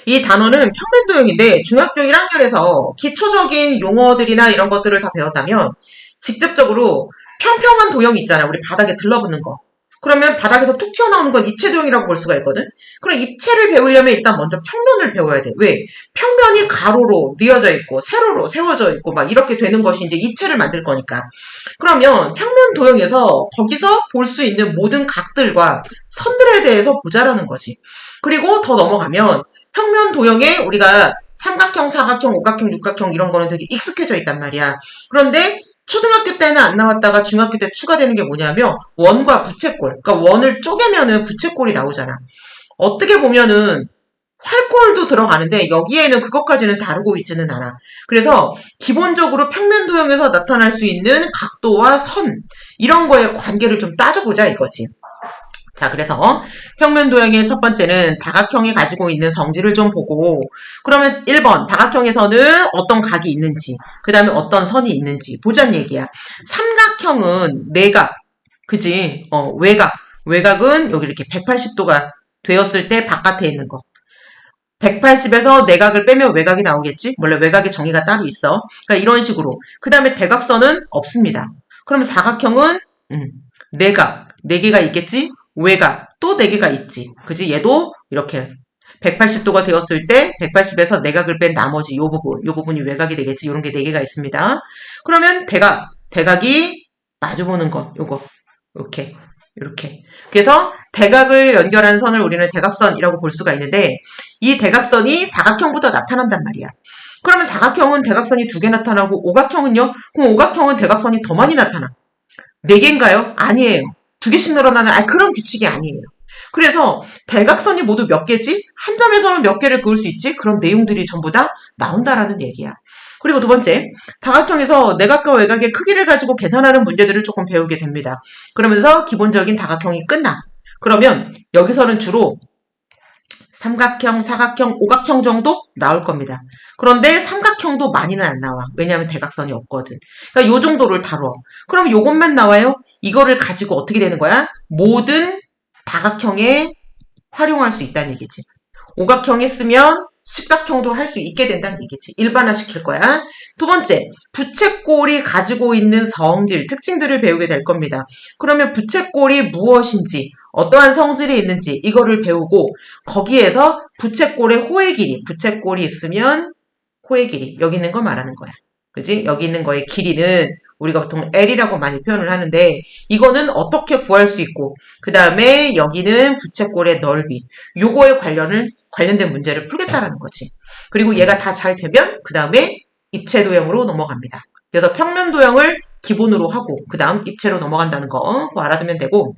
이 단어는 평면도형인데 중학교 1학년에서 기초적인 용어들이나 이런 것들을 다 배웠다면 직접적으로 평평한 도형이 있잖아. 우리 바닥에 들러붙는 거. 그러면 바닥에서 툭 튀어나오는 건 입체도형이라고 볼 수가 있거든. 그럼 입체를 배우려면 일단 먼저 평면을 배워야 돼. 왜? 평면이 가로로 뉘어져 있고 세로로 세워져 있고 막 이렇게 되는 것이 이제 입체를 만들 거니까. 그러면 평면 도형에서 거기서 볼 수 있는 모든 각들과 선들에 대해서 보자라는 거지. 그리고 더 넘어가면 평면 도형에 우리가 삼각형, 사각형, 오각형, 육각형 이런 거는 되게 익숙해져 있단 말이야. 그런데 초등학교 때는 안 나왔다가 중학교 때 추가되는 게 뭐냐면 원과 부채꼴. 그러니까 원을 쪼개면은 부채꼴이 나오잖아. 어떻게 보면은 활꼴도 들어가는데 여기에는 그것까지는 다루고 있지는 않아. 그래서 기본적으로 평면 도형에서 나타날 수 있는 각도와 선 이런 거의 관계를 좀 따져보자 이거지. 자, 그래서 평면 도형의 첫 번째는 다각형이 가지고 있는 성질을 좀 보고, 그러면 1번 다각형에서는 어떤 각이 있는지, 그 다음에 어떤 선이 있는지 보자는 얘기야. 삼각형은 내각, 그지? 외각. 외각은 여기 이렇게 180도가 되었을 때 바깥에 있는 거. 180에서 내각을 빼면 외각이 나오겠지? 원래 외각의 정의가 따로 있어. 그러니까 이런 식으로. 그 다음에 대각선은 없습니다. 그러면 사각형은 내각, 4개가 있겠지? 외각, 또 4개가 있지. 그지? 얘도 이렇게 180도가 되었을 때 180에서 내각을 뺀 나머지 요 부분이 외각이 되겠지. 요런 게 4개가 있습니다. 그러면 대각이 마주보는 것, 요거. 이렇게. 그래서 대각을 연결한 선을 우리는 대각선이라고 볼 수가 있는데 이 대각선이 사각형부터 나타난단 말이야. 그러면 사각형은 대각선이 2개 나타나고 오각형은요? 그럼 오각형은 대각선이 더 많이 나타나. 4개인가요? 아니에요. 2개씩 늘어나는 그런 규칙이 아니에요. 그래서 대각선이 모두 몇 개지? 한 점에서는 몇 개를 그을 수 있지? 그런 내용들이 전부 다 나온다라는 얘기야. 그리고 두 번째, 다각형에서 내각과 외각의 크기를 가지고 계산하는 문제들을 조금 배우게 됩니다. 그러면서 기본적인 다각형이 끝나. 그러면 여기서는 주로 삼각형, 사각형, 오각형 정도 나올 겁니다. 그런데 삼각형도 많이는 안 나와. 왜냐하면 대각선이 없거든. 그러니까 요 정도를 다뤄. 그럼 요것만 나와요? 이거를 가지고 어떻게 되는 거야? 모든 다각형에 활용할 수 있다는 얘기지. 오각형에 쓰면 십각형도 할 수 있게 된다는 얘기지. 일반화시킬 거야. 두 번째, 부채꼴이 가지고 있는 성질, 특징들을 배우게 될 겁니다. 그러면 부채꼴이 무엇인지, 어떠한 성질이 있는지 이거를 배우고 거기에서 부채꼴의 호의 길이, 부채꼴이 있으면 호의 길이, 여기 있는 거 말하는 거야. 그지? 여기 있는 거의 길이는 우리가 보통 L이라고 많이 표현을 하는데 이거는 어떻게 구할 수 있고 그 다음에 여기는 부채꼴의 넓이, 요거에 관련된 문제를 풀겠다라는 거지. 그리고 얘가 다 잘 되면 그 다음에 입체 도형으로 넘어갑니다. 그래서 평면 도형을 기본으로 하고 그 다음 입체로 넘어간다는 거 그거 알아두면 되고,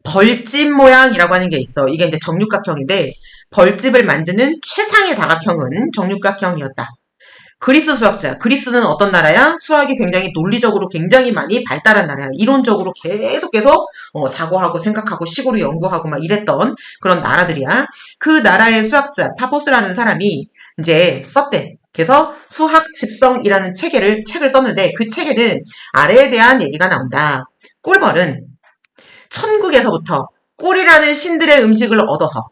벌집 모양이라고 하는 게 있어. 이게 이제 정육각형인데 벌집을 만드는 최상의 다각형은 정육각형이었다. 그리스 수학자. 그리스는 어떤 나라야? 수학이 굉장히 논리적으로 굉장히 많이 발달한 나라야. 이론적으로 계속 사고하고 생각하고 시골을 연구하고 막 이랬던 그런 나라들이야. 그 나라의 수학자 파포스라는 사람이 이제 썼대. 그래서 수학 집성이라는 책을 썼는데 그 책에는 아래에 대한 얘기가 나온다. 꿀벌은 천국에서부터 꿀이라는 신들의 음식을 얻어서,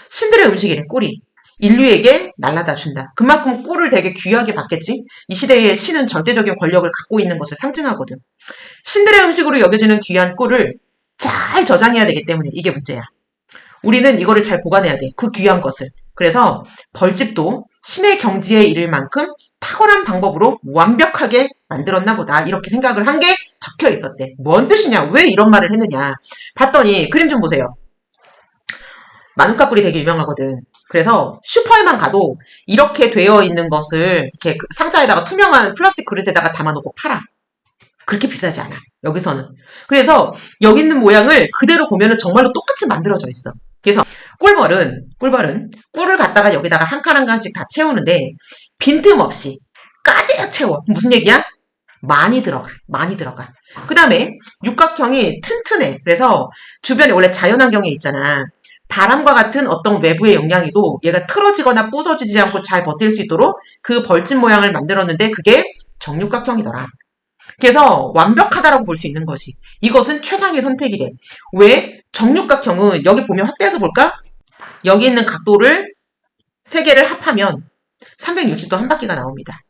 신들의 음식이래, 꿀이. 인류에게 날라다 준다. 그만큼 꿀을 되게 귀하게 받겠지? 이 시대에 신은 절대적인 권력을 갖고 있는 것을 상징하거든. 신들의 음식으로 여겨지는 귀한 꿀을 잘 저장해야 되기 때문에 이게 문제야. 우리는 이거를 잘 보관해야 돼. 그 귀한 것을. 그래서 벌집도 신의 경지에 이를 만큼 탁월한 방법으로 완벽하게 만들었나 보다. 이렇게 생각을 한 게 적혀 있었대. 뭔 뜻이냐? 왜 이런 말을 했느냐? 봤더니 그림 좀 보세요. 마누카 꿀이 되게 유명하거든. 그래서 슈퍼에만 가도 이렇게 되어 있는 것을 이렇게 상자에다가 투명한 플라스틱 그릇에다가 담아놓고 팔아. 그렇게 비싸지 않아. 여기서는. 그래서 여기 있는 모양을 그대로 보면은 정말로 똑같이 만들어져 있어. 그래서 꿀벌은 꿀을 갖다가 여기다가 한 칸 한 칸씩 다 채우는데 빈틈없이 가득 채워. 무슨 얘기야? 많이 들어가. 그 다음에 육각형이 튼튼해. 그래서 주변에 원래 자연환경에 있잖아. 바람과 같은 어떤 외부의 영향에도 얘가 틀어지거나 부서지지 않고 잘 버틸 수 있도록 그 벌집 모양을 만들었는데 그게 정육각형이더라. 그래서 완벽하다라고 볼 수 있는 것이. 이것은 최상의 선택이래. 왜? 정육각형은 여기 보면 확대해서 볼까? 여기 있는 각도를 세 개를 합하면 360도 한 바퀴가 나옵니다.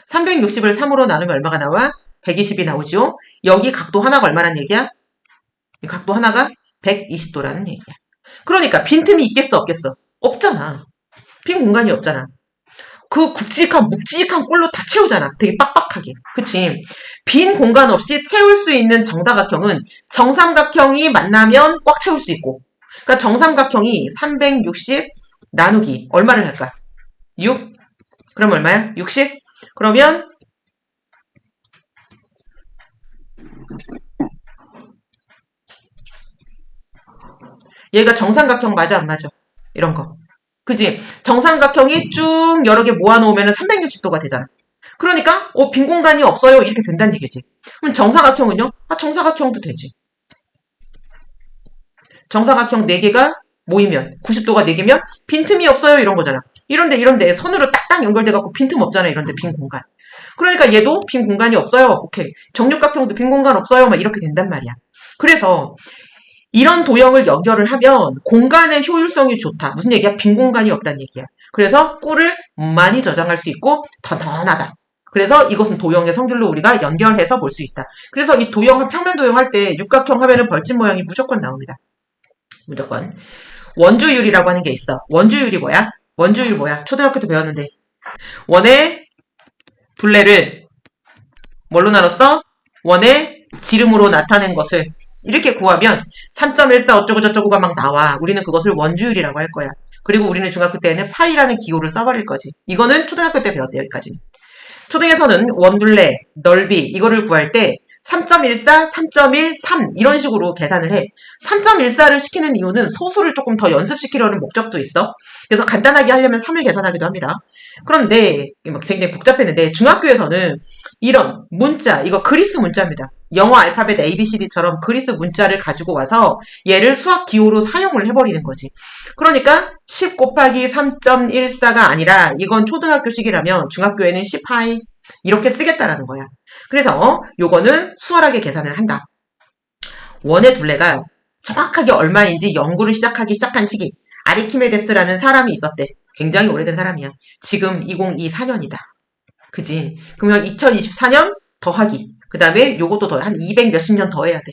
360을 3으로 나누면 얼마가 나와? 120이 나오죠? 여기 각도 하나가 얼마란 얘기야? 이 각도 하나가 120도라는 얘기야. 그러니까 빈틈이 있겠어, 없겠어? 없잖아. 빈 공간이 없잖아. 그 묵직한 꼴로 다 채우잖아. 되게 빡빡하게. 그치? 빈 공간 없이 채울 수 있는 정다각형은 정삼각형이 만나면 꽉 채울 수 있고. 그러니까 정삼각형이 360 나누기 얼마를 할까? 6? 그럼 얼마야? 60? 그러면 얘가 정삼각형 맞아, 안 맞아? 이런 거. 그지? 정삼각형이 쭉 여러 개 모아놓으면 360도가 되잖아. 그러니까 빈 공간이 없어요. 이렇게 된다는 얘기지. 그럼 정사각형은요? 정사각형도 되지. 정사각형 4개가 모이면 90도가 4개면 빈틈이 없어요. 이런 거잖아. 이런데 선으로 딱딱 연결돼갖고 빈틈 없잖아. 이런데 빈 공간. 그러니까 얘도 빈 공간이 없어요. 오케이. 정육각형도 빈 공간 없어요. 막 이렇게 된단 말이야. 그래서 이런 도형을 연결을 하면 공간의 효율성이 좋다. 무슨 얘기야? 빈 공간이 없다는 얘기야. 그래서 꿀을 많이 저장할 수 있고 던던하다. 그래서 이것은 도형의 성질로 우리가 연결해서 볼 수 있다. 그래서 이 도형을 평면 도형할 때 육각형 하면은 벌집 모양이 무조건 나옵니다. 무조건. 원주율이라고 하는 게 있어. 원주율이 뭐야? 원주율 뭐야? 초등학교 때 배웠는데. 원의 둘레를 뭘로 나눴어? 원의 지름으로 나타낸 것을 이렇게 구하면 3.14 어쩌고저쩌고가 막 나와. 우리는 그것을 원주율이라고 할 거야. 그리고 우리는 중학교 때는 파이라는 기호를 써버릴 거지. 이거는 초등학교 때 배웠대, 여기까지는. 초등에서는 원둘레, 넓이 이거를 구할 때 3.14, 3.13 이런 식으로 계산을 해. 3.14를 시키는 이유는 소수를 조금 더 연습시키려는 목적도 있어. 그래서 간단하게 하려면 3을 계산하기도 합니다. 그런데 막 굉장히 복잡했는데 중학교에서는 이런 문자, 이거 그리스 문자입니다. 영어 알파벳 ABCD처럼 그리스 문자를 가지고 와서 얘를 수학 기호로 사용을 해버리는 거지. 그러니까 10 곱하기 3.14가 아니라 이건 초등학교식이라면 중학교에는 10파이 이렇게 쓰겠다라는 거야. 그래서 요거는 수월하게 계산을 한다. 원의 둘레가 정확하게 얼마인지 연구를 시작한 시기 아리키메데스라는 사람이 있었대. 굉장히 오래된 사람이야. 지금 2024년이다. 그지? 그러면 2024년 더하기 그 다음에 요것도 더 한 200 몇십 년 더 해야 돼.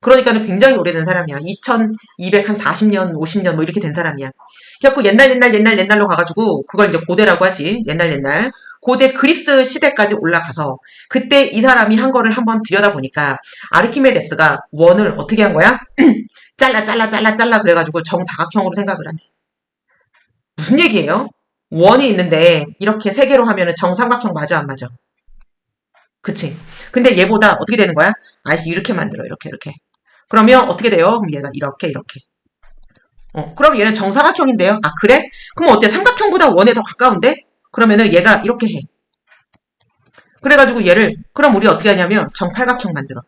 그러니까는 굉장히 오래된 사람이야. 2240년, 50년 뭐 이렇게 된 사람이야. 그래갖고 옛날로 가가지고 그걸 이제 고대라고 하지. 옛날. 고대 그리스 시대까지 올라가서 그때 이 사람이 한 거를 한번 들여다보니까 아르키메데스가 원을 어떻게 한 거야? 잘라 그래가지고 정다각형으로 생각을 한대. 무슨 얘기예요? 원이 있는데 이렇게 세 개로 하면은 정삼각형 맞아 안 맞아? 그치? 근데 얘보다 어떻게 되는 거야? 아이씨 이렇게 만들어 이렇게 그러면 어떻게 돼요? 그럼 얘가 이렇게 그럼 얘는 정사각형인데요? 아 그래? 그럼 어때? 삼각형보다 원에 더 가까운데? 그러면은 얘가 이렇게 해. 그래가지고 얘를 그럼 우리 어떻게 하냐면 정팔각형 만들어.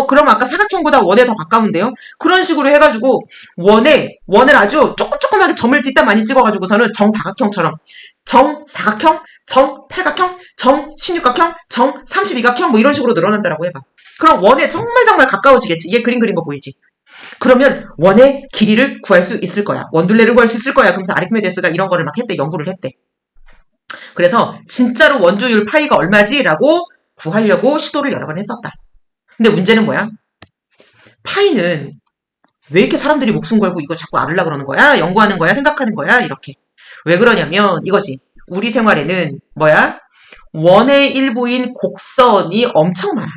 그럼 아까 사각형보다 원에 더 가까운데요? 그런 식으로 해가지고 원을 아주 조금하게 점을 뒷다 많이 찍어가지고서는 정다각형처럼 정사각형, 정팔각형, 정신육각형, 정삼십이각형 뭐 이런 식으로 늘어난다라고 해봐. 그럼 원에 정말 가까워지겠지. 얘 그림 그린 거 보이지? 그러면 원의 길이를 구할 수 있을 거야. 원둘레를 구할 수 있을 거야. 그러면서 아리키메데스가 이런 거를 막 했대. 연구를 했대. 그래서 진짜로 원주율 파이가 얼마지? 라고 구하려고 시도를 여러 번 했었다. 근데 문제는 뭐야? 파이는 왜 이렇게 사람들이 목숨 걸고 이거 자꾸 알으려고 그러는 거야? 연구하는 거야? 생각하는 거야? 이렇게. 왜 그러냐면 이거지. 우리 생활에는 뭐야? 원의 일부인 곡선이 엄청 많아.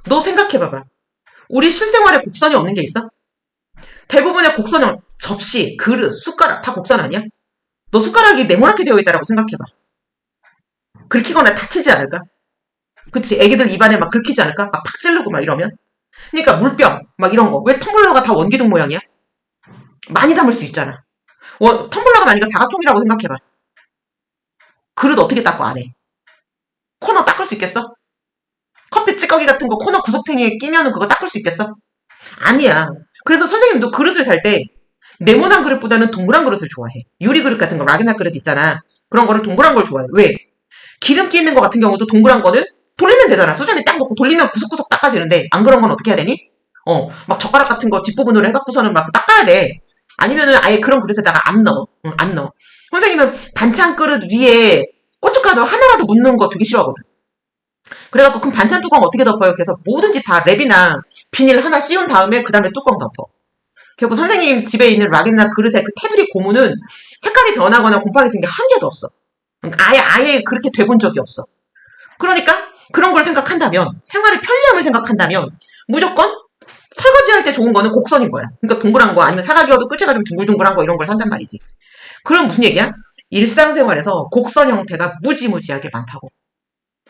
너 생각해봐봐. 우리 실생활에 곡선이 없는 게 있어? 대부분의 곡선은 접시, 그릇, 숟가락 다 곡선 아니야? 너 숟가락이 네모나게 되어 있다라고 생각해봐. 긁히거나 다치지 않을까? 그치? 애기들 입안에 막 긁히지 않을까? 막 팍 찌르고 막 이러면? 그러니까 물병 막 이런 거. 왜 텀블러가 다 원기둥 모양이야? 많이 담을 수 있잖아. 텀블러가 만약에 사각형이라고 생각해봐. 그릇 어떻게 닦고 안 해? 코너 닦을 수 있겠어? 커피 찌꺼기 같은 거 코너 구석탱이에 끼면은 그거 닦을 수 있겠어? 아니야. 그래서 선생님도 그릇을 살 때 네모난 그릇보다는 동그란 그릇을 좋아해. 유리 그릇 같은 거, 락이나 그릇 있잖아. 그런 거를 동그란 걸 좋아해. 왜? 기름기 있는 거 같은 경우도 동그란 거는 돌리면 되잖아. 수세미 딱 놓고 돌리면 구석구석 닦아지는데 안 그런 건 어떻게 해야 되니? 막 젓가락 같은 거 뒷부분으로 해갖고서는 막 닦아야 돼. 아니면은 아예 그런 그릇에다가 안 넣어. 응, 안 넣어. 선생님은 반찬 그릇 위에 고춧가루 하나라도 묻는 거 되게 싫어하거든. 그래갖고 그럼 반찬 뚜껑 어떻게 덮어요? 그래서 뭐든지 다 랩이나 비닐 하나 씌운 다음에 그 다음에 뚜껑 덮어. 결국 선생님 집에 있는 락이나 그릇의 그 테두리 고무는 색깔이 변하거나 곰팡이 생긴 게 한 개도 없어. 아예 그렇게 돼본 적이 없어. 그러니까 그런 걸 생각한다면, 생활의 편리함을 생각한다면 무조건 설거지할 때 좋은 거는 곡선인 거야. 그러니까 동그란 거 아니면 사각이어도 끝에가 좀 둥글둥글한 거 이런 걸 산단 말이지. 그럼 무슨 얘기야? 일상생활에서 곡선 형태가 무지무지하게 많다고.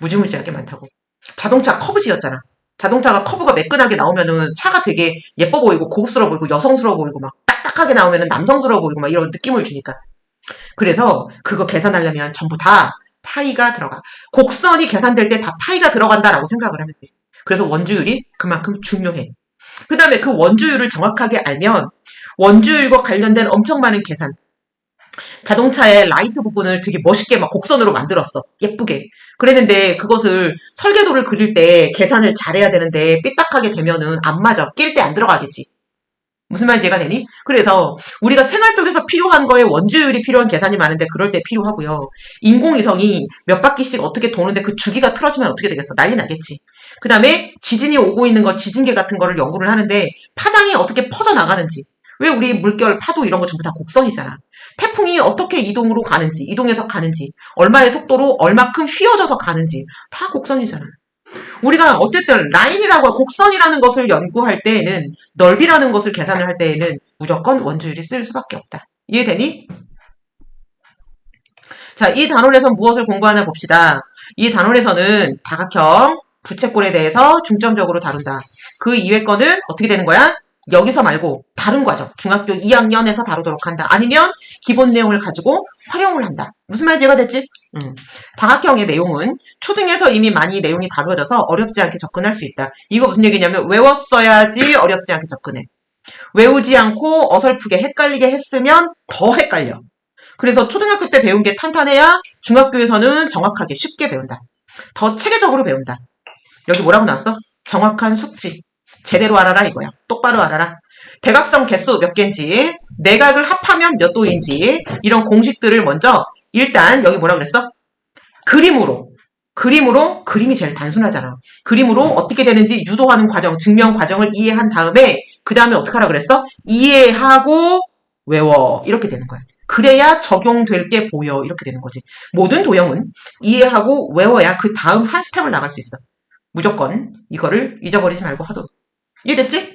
무지무지하게 많다고. 자동차 커브지였잖아. 자동차가 커브가 매끈하게 나오면은 차가 되게 예뻐 보이고 고급스러워 보이고 여성스러워 보이고 막 딱딱하게 나오면은 남성스러워 보이고 막 이런 느낌을 주니까. 그래서 그거 계산하려면 전부 다 파이가 들어가. 곡선이 계산될 때 다 파이가 들어간다라고 생각을 하면 돼. 그래서 원주율이 그만큼 중요해. 그 다음에 그 원주율을 정확하게 알면 원주율과 관련된 엄청 많은 계산. 자동차의 라이트 부분을 되게 멋있게 막 곡선으로 만들었어. 예쁘게. 그랬는데 그것을 설계도를 그릴 때 계산을 잘해야 되는데 삐딱하게 되면은 안 맞아. 낄 때 안 들어가겠지. 무슨 말인지 이해가 되니? 그래서 우리가 생활 속에서 필요한 거에 원주율이 필요한 계산이 많은데 그럴 때 필요하고요. 인공위성이 몇 바퀴씩 어떻게 도는데 그 주기가 틀어지면 어떻게 되겠어? 난리 나겠지. 그 다음에 지진이 오고 있는 거, 지진계 같은 거를 연구를 하는데 파장이 어떻게 퍼져나가는지. 왜 우리 물결, 파도 이런 거 전부 다 곡선이잖아. 태풍이 어떻게 이동으로 가는지, 이동해서 가는지, 얼마의 속도로 얼마큼 휘어져서 가는지 다 곡선이잖아. 우리가 어쨌든 라인이라고 곡선이라는 것을 연구할 때에는 넓이라는 것을 계산을 할 때에는 무조건 원주율이 쓸 수밖에 없다. 이해되니? 자, 이 단원에서 무엇을 공부하나 봅시다. 이 단원에서는 다각형, 부채꼴에 대해서 중점적으로 다룬다. 그 이외 거는 어떻게 되는 거야? 여기서 말고 다른 과정, 중학교 2학년에서 다루도록 한다. 아니면 기본 내용을 가지고 활용을 한다. 무슨 말인지 이해가 됐지? 다각형의 내용은 초등에서 이미 많이 내용이 다루어져서 어렵지 않게 접근할 수 있다. 이거 무슨 얘기냐면 외웠어야지 어렵지 않게 접근해. 외우지 않고 어설프게 헷갈리게 했으면 더 헷갈려. 그래서 초등학교 때 배운 게 탄탄해야 중학교에서는 정확하게 쉽게 배운다. 더 체계적으로 배운다. 여기 뭐라고 나왔어? 정확한 숙지. 제대로 알아라 이거야. 똑바로 알아라. 대각선 개수 몇 개인지, 내각을 합하면 몇 도인지 이런 공식들을 먼저 일단 여기 뭐라 그랬어? 그림으로 그림이 제일 단순하잖아. 그림으로 어떻게 되는지 유도하는 과정, 증명 과정을 이해한 다음에 그 다음에 어떻게 하라 그랬어? 이해하고 외워 이렇게 되는 거야. 그래야 적용될 게 보여 이렇게 되는 거지. 모든 도형은 이해하고 외워야 그 다음 한 스텝을 나갈 수 있어. 무조건 이거를 잊어버리지 말고 하도록. 이해됐지?